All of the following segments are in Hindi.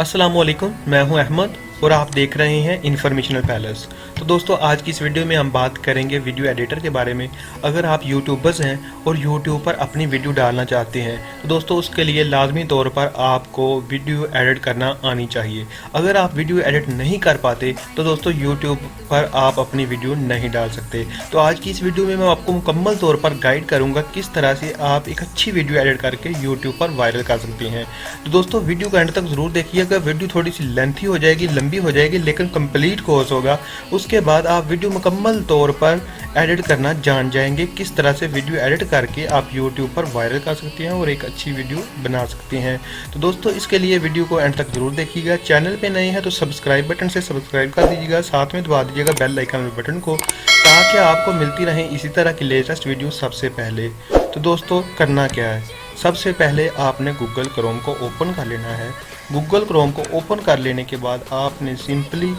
अस्सलामुअलैकुम, मैं हूं अहमद और आप देख रहे हैं इन्फॉर्मेशनल पैलेस। तो दोस्तों, आज की इस वीडियो में हम बात करेंगे वीडियो एडिटर के बारे में। अगर आप यूट्यूबर्स हैं और यूट्यूब पर अपनी वीडियो डालना चाहते हैं तो दोस्तों उसके लिए लाजमी तौर पर आपको वीडियो एडिट करना आनी चाहिए। अगर आप वीडियो एडिट नहीं कर पाते तो दोस्तों यूट्यूब पर आप अपनी वीडियो नहीं डाल सकते। तो आज की इस वीडियो में मैं आपको मुकम्मल तौर पर गाइड करूँगा किस तरह से आप एक अच्छी वीडियो एडिट करके यूट्यूब पर वायरल कर सकते हैं। तो दोस्तों वीडियो को एंड तक ज़रूर देखिएगा। वीडियो थोड़ी सी लेंथी हो जाएगी, लंबी हो जाएगी, लेकिन कंप्लीट कोर्स होगा। उसके बाद आप वीडियो मुकम्मल तौर पर एडिट करना जान जाएंगे, किस तरह से वीडियो एडिट करके आप यूट्यूब पर वायरल कर सकते हैं और एक अच्छी वीडियो बना सकते हैं। तो दोस्तों इसके लिए वीडियो को एंड तक जरूर देखिएगा। चैनल पे नए हैं तो सब्सक्राइब बटन से सब्सक्राइब कर दीजिएगा, साथ में दबा दीजिएगा बेल आइकन बटन को, ताकि आपको मिलती रहे इसी तरह की लेटेस्ट वीडियो सबसे पहले। तो दोस्तों करना क्या है, सबसे पहले आपने गूगल क्रोम को ओपन कर लेना है। गूगल क्रोम को ओपन कर लेने के बाद आपने सिंपली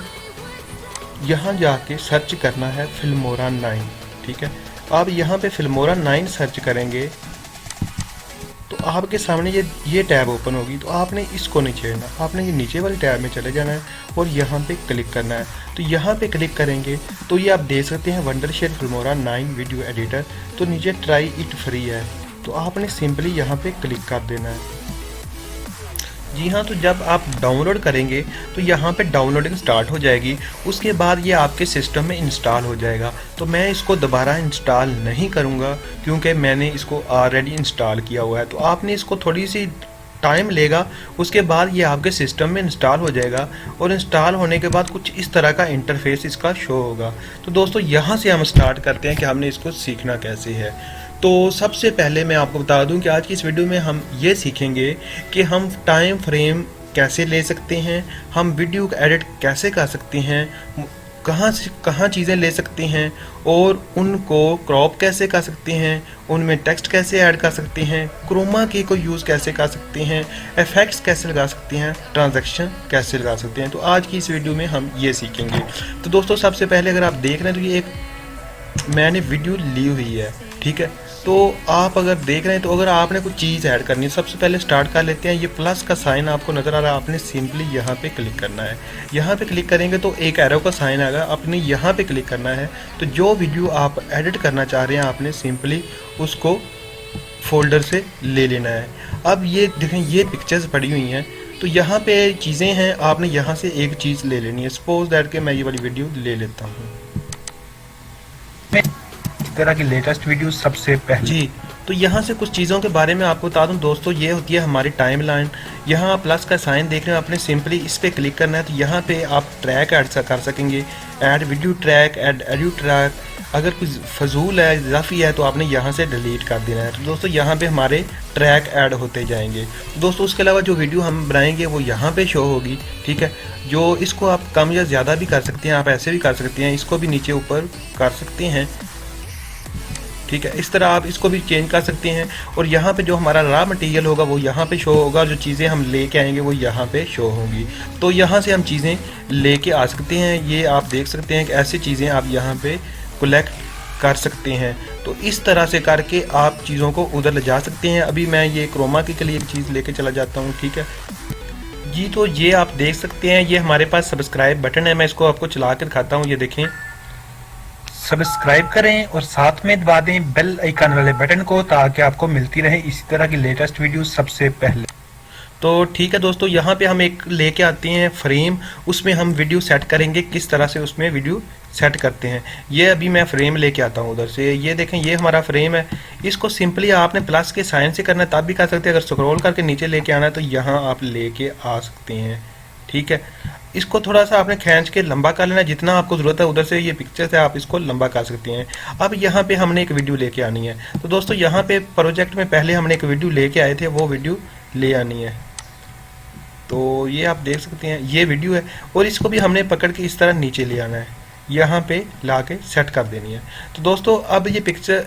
यहाँ जाके सर्च करना है फिल्मोरा 9। ठीक है, आप यहाँ पे फिल्मोरा 9 सर्च करेंगे तो आपके सामने ये टैब ओपन होगी। तो आपने इसको नहीं छेड़ना, आपने ये नीचे वाले टैब में चले जाना है और यहाँ पे क्लिक करना है। तो यहाँ पे क्लिक करेंगे तो ये आप देख सकते हैं वंडरशेयर फिल्मोरा 9 वीडियो एडिटर। तो नीचे ट्राई इट फ्री है, तो आपने सिंपली यहाँ पे क्लिक कर देना है। जी हाँ, तो जब आप डाउनलोड करेंगे तो यहाँ पे डाउनलोडिंग स्टार्ट हो जाएगी। उसके बाद ये आपके सिस्टम में इंस्टॉल हो जाएगा। तो मैं इसको दोबारा इंस्टॉल नहीं करूँगा क्योंकि मैंने इसको ऑलरेडी इंस्टॉल किया हुआ है। तो आपने इसको थोड़ी सी टाइम लेगा, उसके बाद ये आपके सिस्टम में इंस्टॉल हो जाएगा और इंस्टॉल होने के बाद कुछ इस तरह का इंटरफेस इसका शो होगा। तो दोस्तों यहाँ से हम स्टार्ट करते हैं कि हमने इसको सीखना कैसे है। तो सबसे पहले मैं आपको बता दूं कि आज की इस वीडियो में हम ये सीखेंगे कि हम टाइम फ्रेम कैसे ले सकते हैं, हम वीडियो को एडिट कैसे कर सकते हैं, कहाँ से कहाँ चीज़ें ले सकते हैं और उनको क्रॉप कैसे कर सकते हैं, उनमें टेक्स्ट कैसे ऐड कर सकते हैं, क्रोमा की को यूज़ कैसे कर सकते हैं, इफेक्ट्स कैसे लगा सकते हैं, ट्रांजैक्शन कैसे लगा सकते हैं। तो आज की इस वीडियो में हम ये सीखेंगे। तो दोस्तों सबसे पहले अगर आप देख रहे हैं तो ये एक मैंने वीडियो ली हुई है। ठीक है, तो आप अगर देख रहे हैं तो अगर आपने कुछ चीज़ ऐड करनी है, सबसे पहले स्टार्ट कर लेते हैं। ये प्लस का साइन आपको नज़र आ रहा है, आपने सिंपली यहाँ पे क्लिक करना है। यहाँ पे क्लिक करेंगे तो एक एरो का साइन आएगा, आपने यहाँ पे क्लिक करना है। तो जो वीडियो आप एडिट करना चाह रहे हैं आपने सिंपली उसको फोल्डर से ले लेना है। अब ये देखें, ये पिक्चर्स पड़ी हुई हैं, तो यहाँ पे चीज़ें हैं, आपने यहाँ से एक चीज़ ले लेनी है। सपोज दैट के मैं ये वाली वीडियो ले लेता हूँ, तरह की लेटेस्ट वीडियो सबसे पहले। जी, तो यहाँ से कुछ चीज़ों के बारे में आपको बता दूं दोस्तों, ये होती है हमारी टाइमलाइन। यहाँ प्लस का साइन देख रहे हैं, आपने सिंपली इस पर क्लिक करना है। तो यहाँ पे आप ट्रैक ऐड कर सकेंगे, add video track, add audio track. अगर कुछ फजूल है, इजाफी है तो आपने यहाँ से डिलीट कर देना है। तो दोस्तों यहाँ पे हमारे ट्रैक ऐड होते जाएंगे। तो दोस्तों उसके अलावा जो वीडियो हम बनाएंगे वो यहाँ पे शो होगी। ठीक है, जो इसको आप कम या ज़्यादा भी कर सकते हैं, आप ऐसे भी कर सकते हैं, इसको भी नीचे ऊपर कर सकते हैं। ठीक है, इस तरह आप इसको भी चेंज कर सकते हैं। और यहाँ पे जो हमारा रॉ मटेरियल होगा वो यहाँ पे शो होगा, जो चीज़ें हम लेके आएंगे वो यहाँ पे शो होंगी। तो यहाँ से हम चीज़ें लेके आ सकते हैं। ये आप देख सकते हैं कि ऐसी चीज़ें आप यहाँ पे कलेक्ट कर सकते हैं। तो इस तरह से करके आप चीज़ों को उधर ले जा सकते हैं। अभी मैं ये क्रोमा के लिए एक चीज़ लेके चला जाता हूँ। ठीक है जी, तो ये आप देख सकते हैं, ये हमारे पास सब्सक्राइब बटन है। मैं इसको आपको चला कर दिखाता हूँ। ये देखें, सब्सक्राइब करें और साथ में दबा दें बेल आइकन वाले बटन को, ताकि आपको मिलती रहे इसी तरह की लेटेस्ट वीडियो सबसे पहले। तो ठीक है दोस्तों, यहाँ पे हम एक लेके आते हैं फ्रेम, उसमें हम वीडियो सेट करेंगे। किस तरह से उसमें वीडियो सेट करते हैं, ये अभी मैं फ्रेम लेके आता हूँ उधर से। ये देखें, ये हमारा फ्रेम है। इसको सिंपली आपने प्लस के साइन से करना है, तब भी कर सकते हैं। अगर स्क्रॉल करके नीचे लेके आना है तो यहाँ आप लेके आ सकते हैं। ठीक है, इसको थोड़ा सा आपने खींच के लंबा कर लेना, जितना आपको ज़रूरत है उधर से ये पिक्चर से आप इसको लंबा कर सकते हैं। अब यहाँ पे हमने एक वीडियो लेके आनी है। तो दोस्तों यहाँ पे प्रोजेक्ट में पहले हमने एक वीडियो लेके आए थे, वो वीडियो ले आनी है। तो ये आप देख सकते हैं, ये वीडियो है और इसको भी हमने पकड़ के इस तरह नीचे ले आना है, यहाँ पे ला के सेट कर देनी है। तो दोस्तों अब ये पिक्चर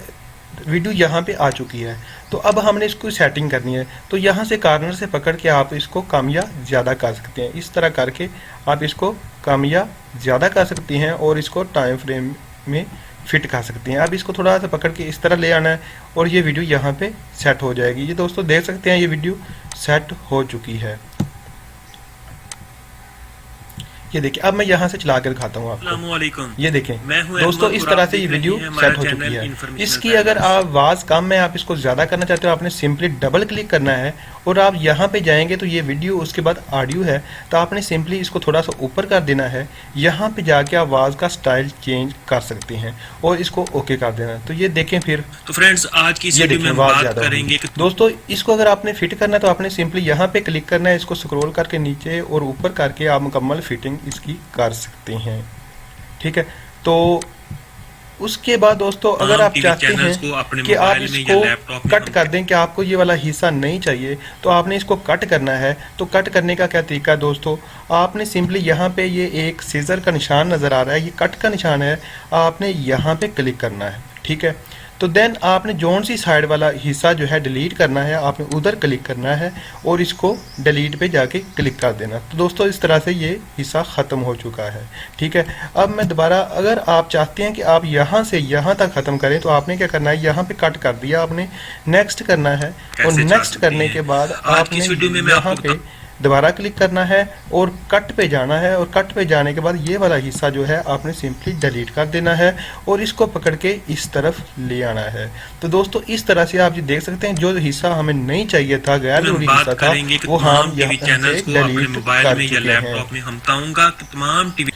वीडियो यहाँ पे आ चुकी है। तो अब हमने इसको सेटिंग करनी है। तो यहाँ से कॉर्नर से पकड़ के आप इसको कम या ज़्यादा कर सकते हैं। इस तरह करके आप इसको कम या ज़्यादा कर सकते हैं और इसको टाइम फ्रेम में फिट कर सकते हैं। अब इसको थोड़ा सा पकड़ के इस तरह ले आना है और ये वीडियो यहाँ पे सेट हो जाएगी। ये दोस्तों देख सकते हैं, ये वीडियो सेट हो चुकी है। ये देखिए, अब मैं यहाँ से चला कर दिखाता हूँ आपको। ये देखें दोस्तों, इस तरह से ये वीडियो सेट हो चुकी है। इसकी अगर आवाज़ कम है, आप इसको ज़्यादा करना चाहते हो, आपने सिंपली डबल क्लिक करना है और आप यहाँ पे जाएंगे तो ये वीडियो, उसके बाद ऑडियो है, तो आपने सिंपली इसको थोड़ा सा ऊपर कर देना है। यहाँ पे जाके आवाज़ का स्टाइल चेंज कर सकते हैं और इसको ओके कर देना। तो ये देखें फिर। तो फ्रेंड्स, आज की इस वीडियो में हम बात करेंगे कि दोस्तों, इसको अगर आपने फिट करना है तो आपने सिंपली यहाँ पे क्लिक करना है, इसको स्क्रॉल करके नीचे और ऊपर करके आप मुकम्मल फिटिंग इसकी कर सकते हैं। ठीक है, तो उसके बाद दोस्तों, अगर आप चाहते हैं कि आप इसको कट कर दें, कि आपको ये वाला हिस्सा नहीं चाहिए, तो आपने इसको कट करना है। तो कट करने का क्या तरीका है दोस्तों, आपने सिंपली यहाँ पे ये एक सीजर का निशान नज़र आ रहा है, ये कट का निशान है, आपने यहाँ पे क्लिक करना है। ठीक है, तो देन आपने जोन सी साइड वाला हिस्सा जो है डिलीट करना है, आपने उधर क्लिक करना है और इसको डिलीट पे जाके क्लिक कर देना। तो दोस्तों, इस तरह से ये हिस्सा ख़त्म हो चुका है। ठीक है, अब मैं दोबारा, अगर आप चाहते हैं कि आप यहाँ से यहाँ तक ख़त्म करें, तो आपने क्या करना है, यहाँ पे कट कर दिया, आपने नेक्स्ट करना है और नेक्स्ट करने के बाद आपने यहाँ पे दोबारा क्लिक करना है और कट पे जाना है, और कट पे जाने के बाद ये वाला हिस्सा जो है आपने सिंपली डिलीट कर देना है और इसको पकड़ के इस तरफ ले आना है। तो दोस्तों, इस तरह से आप ये देख सकते हैं, जो हिस्सा हमें नहीं चाहिए था, गैर जरूरी हिस्सा था, वो हम यहाँ से डिलीट कर चुके हैं।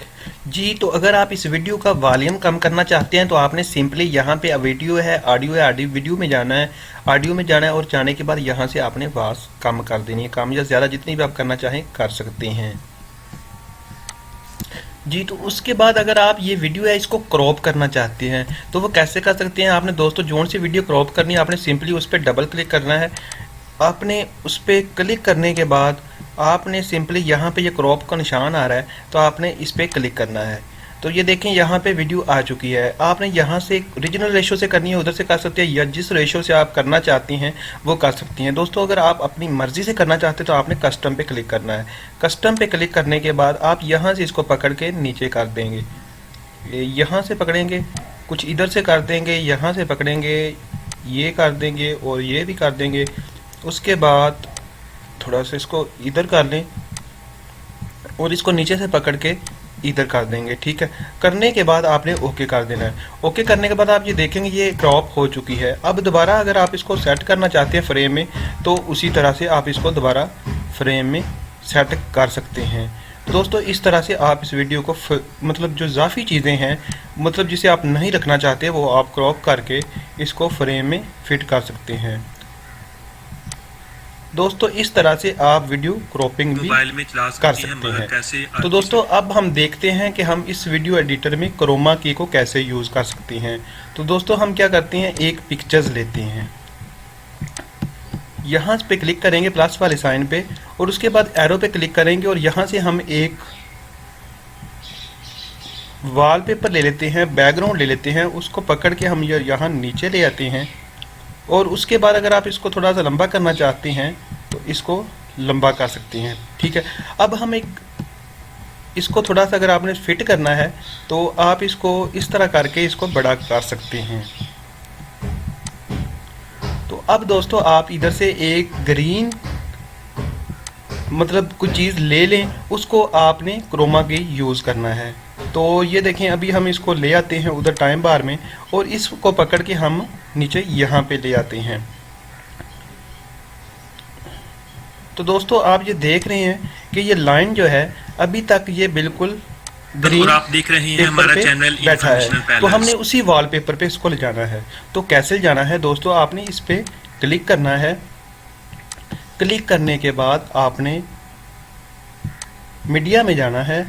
जी, तो अगर आप इस वीडियो का वॉल्यूम कम करना चाहते हैं तो आपने सिंपली यहाँ पे वीडियो है, ऑडियो है, ऑडियो वीडियो में जाना है, ऑडियो में जाना है और जाने के बाद यहाँ से आपने आवाज़ कम कर देनी है। कम या ज़्यादा जितनी भी आप करना चाहें कर सकते हैं। जी, तो उसके बाद अगर आप ये वीडियो है इसको क्रॉप करना चाहते हैं तो वो कैसे कर सकते हैं। आपने दोस्तों जोन से वीडियो क्रॉप करनी है, आपने सिंपली उस पर डबल क्लिक करना है। आपने उस पर क्लिक करने के बाद आपने सिंपली यहाँ पे ये क्रॉप का निशान आ रहा है, तो आपने इस पर क्लिक करना है। तो ये देखें, यहाँ पे वीडियो आ चुकी है। आपने यहाँ से ओरिजिनल रेशो से करनी है, उधर से कर सकते हैं, या जिस रेशो से आप करना चाहती हैं वो कर सकती हैं। दोस्तों, अगर आप अपनी मर्ज़ी से करना चाहते हैं तो आपने कस्टम पे क्लिक करना है। कस्टम पे क्लिक करने के बाद आप यहाँ से इसको पकड़ के नीचे कर देंगे, यहाँ से पकड़ेंगे, कुछ इधर से कर देंगे, यहाँ से पकड़ेंगे, ये कर देंगे और ये भी कर देंगे। उसके बाद थोड़ा सा इसको इधर कर लें और इसको नीचे से पकड़ के इधर कर देंगे। ठीक है, करने के बाद आपने ओके कर देना है। ओके करने के बाद आप ये देखेंगे ये क्रॉप हो चुकी है। अब दोबारा अगर आप इसको सेट करना चाहते हैं फ्रेम में, तो उसी तरह से आप इसको दोबारा फ्रेम में सेट कर सकते हैं। तो दोस्तों, इस तरह से आप इस वीडियो को मतलब जो इजाफी चीज़ें हैं, मतलब जिसे आप नहीं रखना चाहते, वो आप क्रॉप करके इसको फ्रेम में फिट कर सकते हैं। दोस्तों, इस तरह से आप वीडियो क्रॉपिंग भी कर सकते हैं। तो दोस्तों, अब हम देखते हैं कि हम इस वीडियो एडिटर में क्रोमा की को कैसे यूज़ कर सकते हैं। तो दोस्तों, हम क्या करते हैं, एक पिक्चर्स लेते हैं, यहाँ पे क्लिक करेंगे प्लस वाले साइन पे और उसके बाद एरो पे क्लिक करेंगे और यहाँ से हम एक वॉलपेपर ले लेते हैं, बैकग्राउंड ले लेते हैं, उसको पकड़ के हम यहाँ नीचे ले आते हैं। और उसके बाद अगर आप इसको थोड़ा सा लंबा करना चाहते हैं तो इसको लंबा कर सकते हैं। ठीक है, अब हम इसको थोड़ा सा अगर आपने फिट करना है तो आप इसको इस तरह करके इसको बड़ा कर सकते हैं। तो अब दोस्तों, आप इधर से एक ग्रीन मतलब कुछ चीज़ ले लें, उसको आपने क्रोमा की यूज़ करना है। तो ये देखें, अभी हम इसको ले आते हैं उधर टाइम बार में और इसको पकड़ के हम नीचे यहाँ पे ले आते हैं। तो दोस्तों, आप ये देख रहे हैं कि ये लाइन जो है अभी तक ये बिल्कुल ग्रीन आप देख रहे हैं हमारा चैनल बैठा है। तो हमने उसी वॉलपेपर पे इसको ले जाना है। तो कैसे जाना है दोस्तों, आपने इस पे क्लिक करना है। क्लिक करने के बाद आपने मीडिया में जाना है।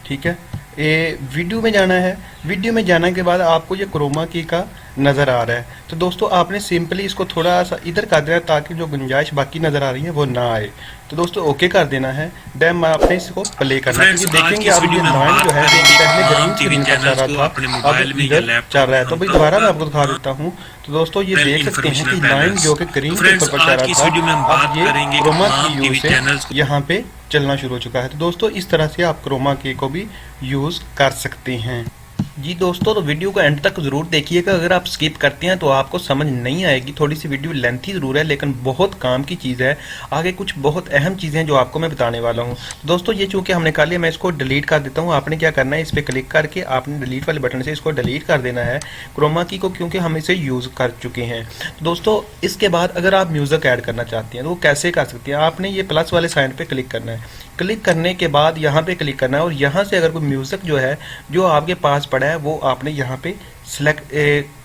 ठीक है, ये वीडियो में जाना है। वीडियो में जाने के बाद आपको ये क्रोमा की का नज़र आ रहा है। तो दोस्तों, आपने सिंपली इसको थोड़ा सा इधर कर देना ताकि जो गुंजाइश बाकी नज़र आ रही है वो ना आए। तो दोस्तों, ओके कर देना है। देन आपने इसको प्ले करना है। देखेंगे आप ये लाइन जो है पहले ग्रीन स्क्रीन पर चल रहा था, अब इधर चल रहा है। तो भाई दोबारा मैं आपको दिखा देता हूँ। तो दोस्तों, ये देख सकते हैं कि लाइन जो कि ग्रीन पेपर पर चल रहा था, अब ये क्रोमा की यूज से यहाँ पे चलना शुरू हो चुका है। तो दोस्तों, इस तरह से आप क्रोमा की को भी यूज़ कर सकते हैं। जी दोस्तों, तो वीडियो को एंड तक ज़रूर देखिएगा। अगर आप स्किप करते हैं तो आपको समझ नहीं आएगी। थोड़ी सी वीडियो लेंथी ज़रूर है लेकिन बहुत काम की चीज़ है। आगे कुछ बहुत अहम चीज़ें हैं जो आपको मैं बताने वाला हूँ। दोस्तों ये चूँकि हमने कर लिया, मैं इसको डिलीट कर देता हूँ। आपने क्या करना है, इस पर क्लिक करके आपने डिलीट वाले बटन से इसको डिलीट कर देना है, क्रोमा की को, क्योंकि हम इसे यूज़ कर चुके हैं। दोस्तों इसके बाद अगर आप म्यूज़िक ऐड करना चाहते हैं तो वो कैसे कर सकते हैं, आपने ये प्लस वाले साइन पर क्लिक करना है। क्लिक करने के बाद यहाँ पे क्लिक करना है और यहाँ से अगर कोई म्यूज़िक जो है जो आपके पास पड़ा है वो आपने यहाँ पे सिलेक्ट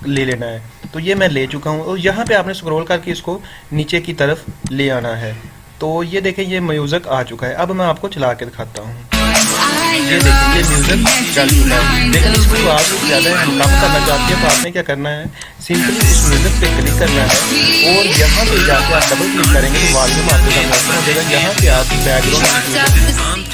ले लेना है। तो ये मैं ले चुका हूँ और यहाँ पे आपने स्क्रॉल करके इसको नीचे की तरफ ले आना है। तो ये देखें, ये म्यूज़िक आ चुका है। अब मैं आपको चला के दिखाता हूँ। ये देखिए, ये म्यूज़िक चल चुका है। लेकिन इसको आप ज़्यादा कम करना चाहते हैं तो आपने क्या करना है, सिंपली इस म्यूज़िक पे क्लिक करना है और यहाँ पे जाके आप डबल क्लिक करेंगे तो वॉल्यूम आपके सामने हो जाएगा। यहाँ पे आप बैकग्राउंड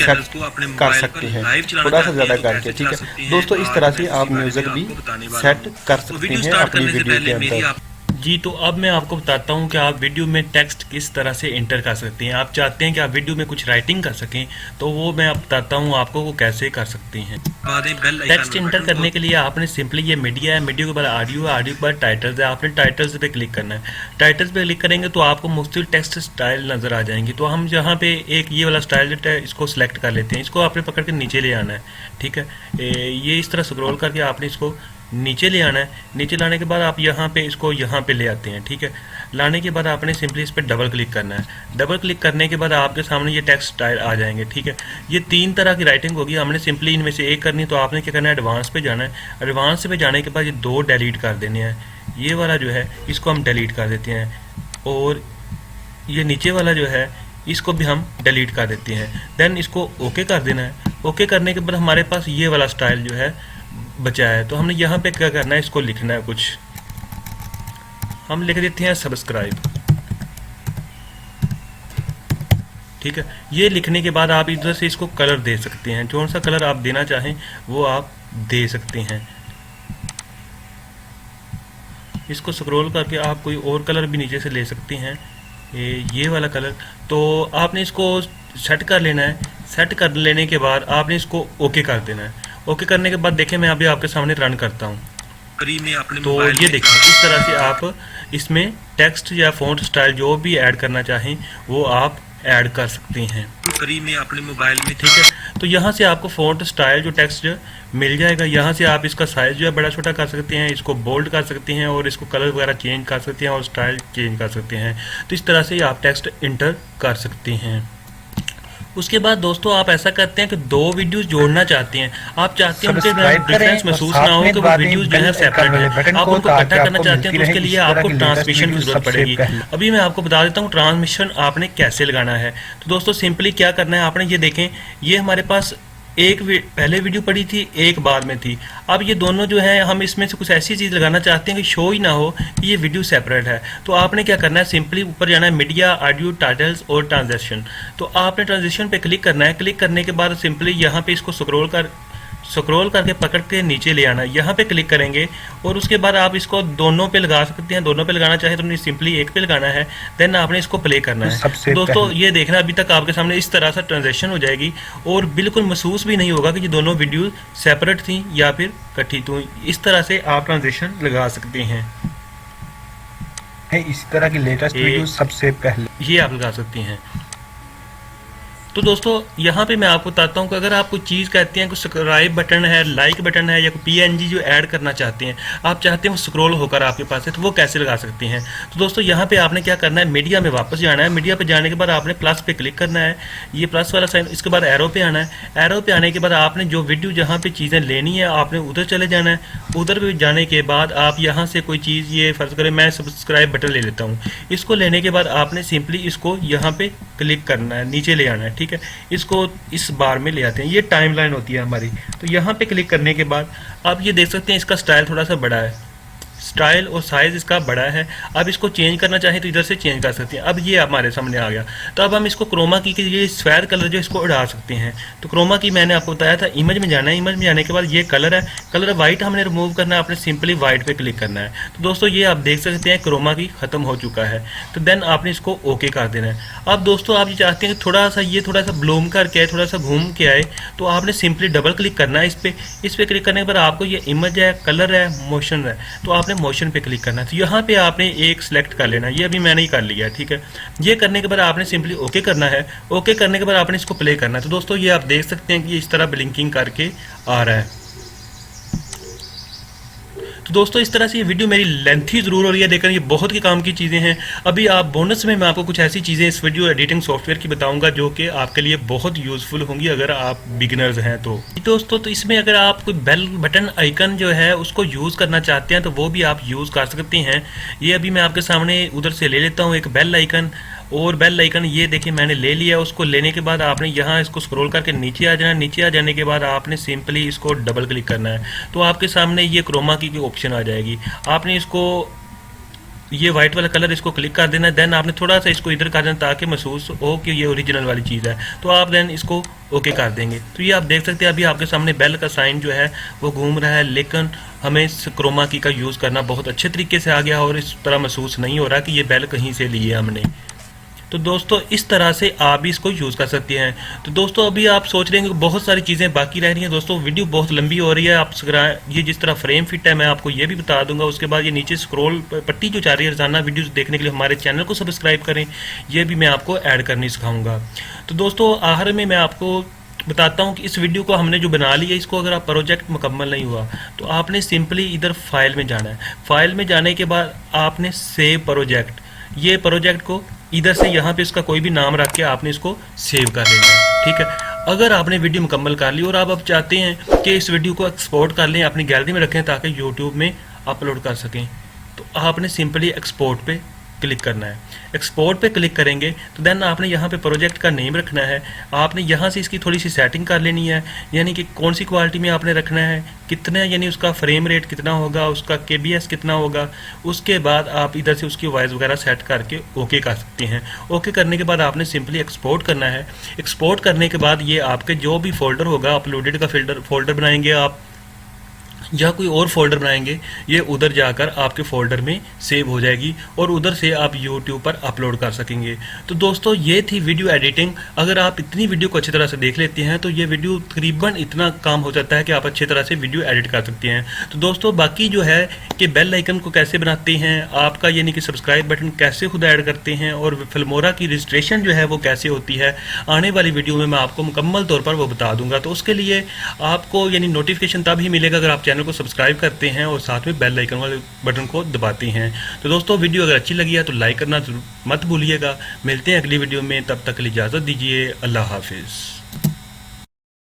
कर सकते हैं थोड़ा सा ज़्यादा करके, ठीक है दोस्तों। इस तरह से आप म्यूज़िक भी सेट कर सकते हैं अपनी वीडियो के अंदर। जी, तो अब मैं आपको बताता हूँ कि आप वीडियो में टेक्स्ट किस तरह से एंटर कर सकते हैं। आप चाहते हैं कि आप वीडियो में कुछ राइटिंग कर सकें तो वो मैं आप बताता हूँ आपको वो कैसे कर सकते हैं। टेक्स्ट एंटर करने के लिए आपने सिंपली ये मीडिया है, मीडिया के बाद ऑडियो है, ऑडियो के बाद टाइटल्स है। आपने टाइटल्स पे क्लिक करना है। टाइटल्स पे क्लिक करेंगे तो आपको मुख्तलिफ टेक्स्ट स्टाइल नज़र आ जाएंगे। तो हम यहाँ पे एक ये वाला स्टाइल है इसको सिलेक्ट कर लेते हैं। इसको आपने पकड़ के नीचे ले आना है, ठीक है। ये इस तरह स्क्रॉल करके आपने इसको नीचे ले आना है। नीचे लाने के बाद आप यहाँ पे इसको यहाँ पे ले आते हैं, ठीक है। लाने के बाद आपने सिंपली इस पर डबल क्लिक करना है। डबल क्लिक करने के बाद आपके सामने ये टेक्स्ट स्टाइल आ जाएंगे, ठीक है। ये 3 तरह की राइटिंग होगी, हमने सिंपली इनमें से एक करनी है। तो आपने क्या करना है, एडवांस पे जाना है। एडवांस पे जाने के बाद ये 2 डिलीट कर देने हैं। ये वाला जो है इसको हम डिलीट कर देते हैं और ये नीचे वाला जो है इसको भी हम डिलीट कर देते हैं। देन इसको ओके कर देना है। ओके करने के बाद हमारे पास ये वाला स्टाइल जो है बचा है। तो हमने यहाँ पे क्या करना है, इसको लिखना है कुछ। हम लिख देते हैं सब्सक्राइब, ठीक है। ये लिखने के बाद आप इधर से इसको कलर दे सकते हैं। कौन सा कलर आप देना चाहें वो आप दे सकते हैं। इसको स्क्रॉल करके आप कोई और कलर भी नीचे से ले सकते हैं, ये वाला कलर। तो आपने इसको सेट कर लेना है। सेट कर लेने के बाद आपने इसको ओके कर देना है। ओके करने के बाद देखें, मैं अभी आपके सामने रन करता हूँ तो ये देखें इस तरह से आप इसमें टेक्स्ट या फ़ॉन्ट स्टाइल जो भी ऐड करना चाहें वो आप ऐड कर सकते हैं में अपने मोबाइल में, ठीक है। तो यहाँ से आपको फ़ॉन्ट स्टाइल जो टेक्स्ट मिल जाएगा। यहाँ से आप इसका साइज़ जो है बड़ा छोटा कर सकते हैं, इसको बोल्ड कर सकते हैं और इसको कलर वगैरह चेंज कर सकते हैं और स्टाइल चेंज कर सकते हैं। तो इस तरह से आप टेक्स्ट इंटर कर सकते हैं। उसके बाद दोस्तों आप ऐसा करते हैं कि 2 वीडियोस जोड़ना चाहते हैं। आप चाहते हैं उनके डिफरेंस महसूस ना हो कि वो वीडियोस जो है सेपरेट है। आप उनको इकट्ठा करना चाहते हैं तो उसके लिए आपको ट्रांसमिशन की जरूरत पड़ेगी। अभी मैं आपको बता देता हूँ ट्रांसमिशन आपने कैसे लगाना है। तो दोस्तों सिंपली क्या करना है, आपने ये देखें, ये हमारे पास एक पहले वीडियो पड़ी थी, एक बाद में थी। अब ये दोनों जो है हम इसमें से कुछ ऐसी चीज़ लगाना चाहते हैं कि शो ही ना हो कि ये वीडियो सेपरेट है। तो आपने क्या करना है, सिंपली ऊपर जाना है, मीडिया, ऑडियो, टाइटल्स और ट्रांजेक्शन। तो आपने ट्रांजेक्शन पे क्लिक करना है। क्लिक करने के बाद सिंपली यहाँ पे इसको स्क्रॉल करके पकड़ के नीचे ले आना है। यहाँ पे क्लिक करेंगे और उसके बाद आप इसको दोनों पे लगा सकते हैं। दोनों पे लगाना चाहे तो सिंपली एक पे लगाना है। देन आपने इसको प्ले करना है। दोस्तों ये देखना, अभी तक आपके सामने इस तरह से ट्रांजेक्शन हो जाएगी और बिल्कुल महसूस भी नहीं होगा कि ये दोनों वीडियो सेपरेट थी या फिर इकट्ठी। तो इस तरह से आप ट्रांजेक्शन लगा सकते हैं। इस तरह की लेटेस्ट वीडियो सबसे पहले ये आप लगा सकते हैं। तो दोस्तों यहाँ पे मैं आपको बताता हूँ कि अगर आप कोई चीज़ कहते हैं, कोई सब्सक्राइब बटन है, लाइक बटन है या कोई PNG जो ऐड करना चाहते हैं, आप चाहते हैं वो स्क्रॉल होकर आपके पास है, तो वो कैसे लगा सकते हैं। तो दोस्तों यहाँ पे आपने क्या करना है, मीडिया में वापस जाना है। मीडिया पे जाने के बाद आपने प्लस पे क्लिक करना है, ये प्लस वाला साइन। इसके बाद एरो पे आना है। एरो पे आने के बाद आपने जो वीडियो जहाँ पे चीज़ें लेनी है आपने उधर चले जाना है। उधर पे जाने के बाद आप यहाँ से कोई चीज़, ये फ़र्ज़ करें मैं सब्सक्राइब बटन ले लेता हूँ। इसको लेने के बाद आपने सिंपली इसको यहाँ पे क्लिक करना है, नीचे ले आना है, ठीक है। इसको इस बार में ले आते हैं, ये टाइमलाइन होती है हमारी। तो यहाँ पे क्लिक करने के बाद आप ये देख सकते हैं इसका स्टाइल थोड़ा सा बड़ा है, स्टाइल और साइज़ इसका बड़ा है। अब इसको चेंज करना चाहें तो इधर से चेंज कर सकते हैं। अब ये हमारे सामने आ गया। तो अब हम इसको क्रोमा की के ये सफ़ेद कलर जो इसको उड़ा सकते हैं। तो क्रोमा की मैंने आपको बताया था, इमेज में जाना है, इमेज में जाने के बाद ये कलर है, कलर वाइट हमने रिमूव करना है, आपने सिंपली वाइट पे क्लिक करना है। तो दोस्तों ये आप देख सकते हैं क्रोमा की ख़त्म हो चुका है। तो देन आपने इसको ओके कर देना है। अब दोस्तों आप ये चाहते हैं कि थोड़ा सा ब्लूम करके आए, थोड़ा सा घूम के आए, तो आपने सिंपली डबल क्लिक करना है इस पर क्लिक करने के बाद आपको ये इमेज है, कलर है, मोशन है, तो आपने मोशन पे क्लिक करना है। तो यहाँ पे आपने एक सेलेक्ट कर लेना है, ये अभी मैंने ही कर लिया है, ठीक है। ये करने के बाद आपने सिंपली ओके करना है। ओके करने के बाद आपने इसको प्ले करना है। तो दोस्तों ये आप देख सकते हैं कि इस तरह ब्लिंकिंग करके आ रहा है। तो दोस्तों इस तरह से ये वीडियो मेरी लेंथी ज़रूर हो रही है, लेकिन ये बहुत ही काम की चीज़ें हैं। अभी आप बोनस में मैं आपको कुछ ऐसी चीज़ें इस वीडियो एडिटिंग सॉफ्टवेयर की बताऊंगा जो कि आपके लिए बहुत यूज़फुल होंगी अगर आप बिगिनर्स हैं तो। दोस्तों तो इसमें अगर आप कोई बेल बटन आइकन जो है उसको यूज़ करना चाहते हैं तो वो भी आप यूज़ कर सकते हैं। ये अभी मैं आपके सामने उधर से ले लेता हूँ एक बेल आइकन, और बेल आइकन ये देखिए मैंने ले लिया। उसको लेने के बाद आपने यहाँ इसको स्क्रॉल करके नीचे आ जाना। नीचे आ जाने के बाद आपने सिंपली इसको डबल क्लिक करना है, तो आपके सामने ये क्रोमा की ऑप्शन आ जाएगी। आपने इसको ये वाइट वाला कलर इसको क्लिक कर देना है। देन आपने थोड़ा सा इसको इधर कर देना ताकि महसूस हो कि ये ओरिजिनल वाली चीज़ है। तो आप देन इसको ओके कर देंगे। तो ये आप देख सकते हैं अभी आपके सामने बेल का साइन जो है वो घूम रहा है, लेकिन हमें इस क्रोमा की का यूज़ करना बहुत अच्छे तरीके से आ गया और इस तरह महसूस नहीं हो रहा कि ये बेल कहीं से ली है हमने। तो दोस्तों इस तरह से आप भी इसको यूज़ कर सकते हैं। तो दोस्तों अभी आप सोच रहे हैं कि बहुत सारी चीज़ें बाकी रह रही हैं। दोस्तों वीडियो बहुत लंबी हो रही है। आप ये जिस तरह फ्रेम फिट है मैं आपको ये भी बता दूंगा। उसके बाद ये नीचे स्क्रॉल पट्टी जो जा रही है रोजाना वीडियोस देखने के लिए हमारे चैनल को सब्सक्राइब करें, ये भी मैं आपको ऐड करनी सिखाऊंगा। तो दोस्तों आखिर में मैं आपको बताता हूँ कि इस वीडियो को हमने जो बना लिया, इसको अगर आप प्रोजेक्ट मुकम्मल नहीं हुआ तो आपने सिंपली इधर फाइल में जाना है। फाइल में जाने के बाद आपने सेव प्रोजेक्ट, ये प्रोजेक्ट को इधर से यहाँ पे इसका कोई भी नाम रख के आपने इसको सेव कर लेना है, ठीक है। अगर आपने वीडियो मुकम्मल कर ली और आप अब चाहते हैं कि इस वीडियो को एक्सपोर्ट कर लें, अपनी गैलरी में रखें ताकि यूट्यूब में अपलोड कर सकें, तो आपने सिंपली एक्सपोर्ट पे क्लिक करना है। एक्सपोर्ट पे क्लिक करेंगे तो देन आपने यहाँ पे प्रोजेक्ट का नेम रखना है। आपने यहाँ से इसकी थोड़ी सी सेटिंग कर लेनी है, यानी कि कौन सी क्वालिटी में आपने रखना है, कितना यानी उसका फ्रेम रेट कितना होगा, उसका KBS कितना होगा। उसके बाद आप इधर से उसकी वॉइस वगैरह सेट करके ओके कर सकते हैं। ओके करने के बाद आपने सिंपली एक्सपोर्ट करना है। एक्सपोर्ट करने के बाद ये आपके जो भी फोल्डर होगा, अपलोडेड का फोल्डर बनाएंगे आप या कोई और फोल्डर बनाएंगे, ये उधर जाकर आपके फोल्डर में सेव हो जाएगी और उधर से आप YouTube पर अपलोड कर सकेंगे। तो दोस्तों ये थी वीडियो एडिटिंग। अगर आप इतनी वीडियो को अच्छी तरह से देख लेते हैं तो ये वीडियो तकरीबन इतना काम हो जाता है कि आप अच्छी तरह से वीडियो एडिट कर सकते हैं। तो दोस्तों बाकी जो है कि बेल आइकन को कैसे बनाते हैं, आपका यानी कि सब्सक्राइब बटन कैसे खुद ऐड करते हैं और फिल्मोरा की रजिस्ट्रेशन जो है वो कैसे होती है, आने वाली वीडियो में मैं आपको मुकम्मल तौर पर वो बता दूंगा। तो उसके लिए आपको यानी नोटिफिकेशन तभी मिलेगा अगर आप चैनल को सब्सक्राइब करते हैं और साथ में बेल आइकन वाले बटन को दबाते हैं। तो दोस्तों वीडियो अगर अच्छी लगी है तो लाइक करना मत भूलिएगा। मिलते हैं अगली वीडियो में, तब तक के लिए इजाज़त दीजिए। अल्लाह हाफिज़।